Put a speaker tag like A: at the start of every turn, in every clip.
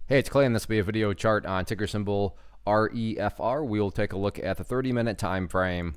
A: Hey, it's Clay, and this will be a video chart on ticker symbol REFR. We will take a look at the 30-minute time frame.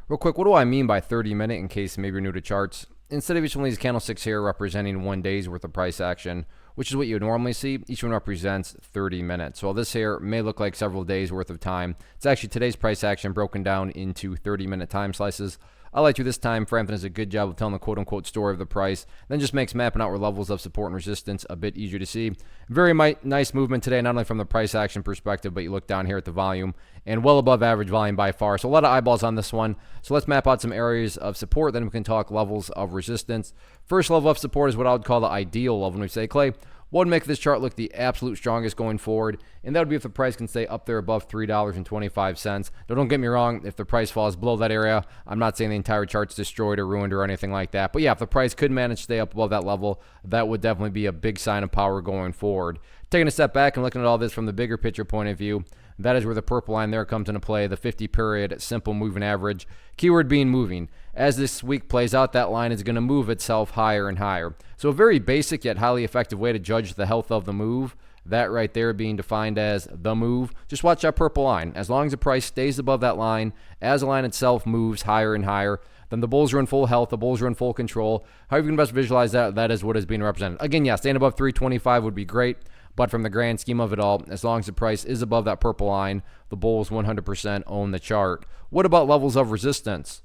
A: Real quick, what do I mean by 30-minute in case maybe you're new to charts? Instead of each one of these candlesticks here representing 1 day's worth of price action, which is what you would normally see, each one represents 30 minutes. So while this here may look like several days worth of time, it's actually today's price action broken down into 30-minute time slices. I like to this time frame that does a good job of telling the quote-unquote story of the price, then just makes mapping out where levels of support and resistance a bit easier to see. Very nice movement today, not only from the price action perspective, but you look down here at the volume, and well above average volume by far. So a lot of eyeballs on this one. So let's map out some areas of support, then we can talk levels of resistance. First level of support is what I would call the ideal level. When we say, Clay, what would make this chart look the absolute strongest going forward? And that would be if the price can stay up there above $3.25. Now, don't get me wrong, if the price falls below that area, I'm not saying the entire chart's destroyed or ruined or anything like that. But yeah, if the price could manage to stay up above that level, that would definitely be a big sign of power going forward. Taking a step back and looking at all this from the bigger picture point of view, that is where the purple line there comes into play, the 50-period simple moving average. Keyword being moving. As this week plays out, that line is going to move itself higher and higher. So a very basic yet highly effective way to judge the health of the move, that right there being defined as the move. Just watch that purple line. As long as the price stays above that line, as the line itself moves higher and higher, then the bulls are in full health, the bulls are in full control. However you can best visualize that, that is what is being represented. Again, yeah, staying above 325 would be great. But from the grand scheme of it all, as long as the price is above that purple line, the bulls 100% own the chart. What about levels of resistance?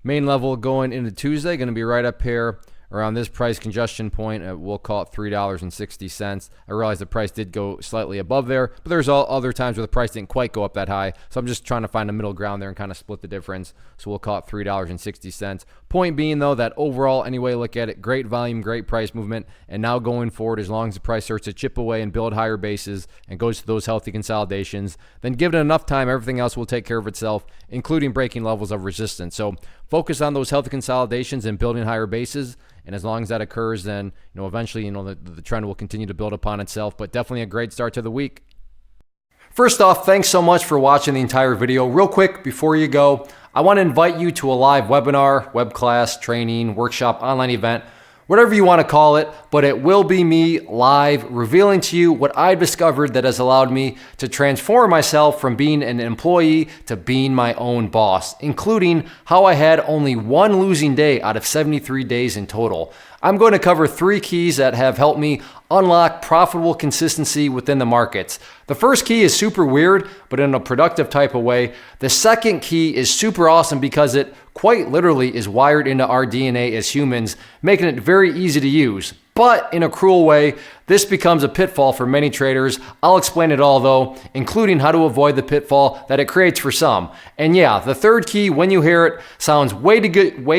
A: Main level going into Tuesday, going to be right up here around this price congestion point. We'll call it $3.60. I realize the price did go slightly above there, but there's all other times where the price didn't quite go up that high. So I'm just trying to find a middle ground there and kind of split the difference. So we'll call it $3.60. Point being, though, that overall, any way you look at it, great volume, great price movement. And now going forward, as long as the price starts to chip away and build higher bases and goes to those healthy consolidations, then given enough time, everything else will take care of itself, including breaking levels of resistance. So focus on those healthy consolidations and building higher bases. And as long as that occurs, then eventually the trend will continue to build upon itself. But definitely a great start to the week. First off, thanks so much for watching the entire video. Real quick, before you go, I want to invite you to a live webinar, web class, training, workshop, online event, whatever you want to call it, but it will be me live revealing to you what I've discovered that has allowed me to transform myself from being an employee to being my own boss, including how I had only one losing day out of 73 days in total. I'm going to cover 3 keys that have helped me unlock profitable consistency within the markets. The first key is super weird, but in a productive type of way. The second key is super awesome because it quite literally is wired into our DNA as humans, making it very easy to use. But in a cruel way, this becomes a pitfall for many traders. I'll explain it all though, including how to avoid the pitfall that it creates for some. And yeah, the third key, when you hear it, sounds way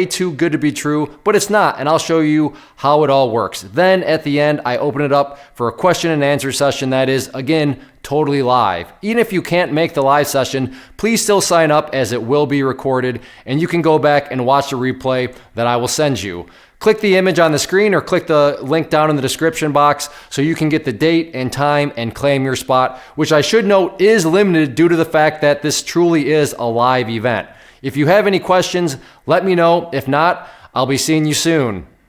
A: too good to be true, but it's not, and I'll show you how it all works. Then at the end, I open it up for a question and answer session that is, again, totally live. Even if you can't make the live session, please still sign up as it will be recorded, and you can go back and watch the replay that I will send you. Click the image on the screen or click the link down in the description box so you can get the date and time and claim your spot, which I should note is limited due to the fact that this truly is a live event. If you have any questions, let me know. If not, I'll be seeing you soon.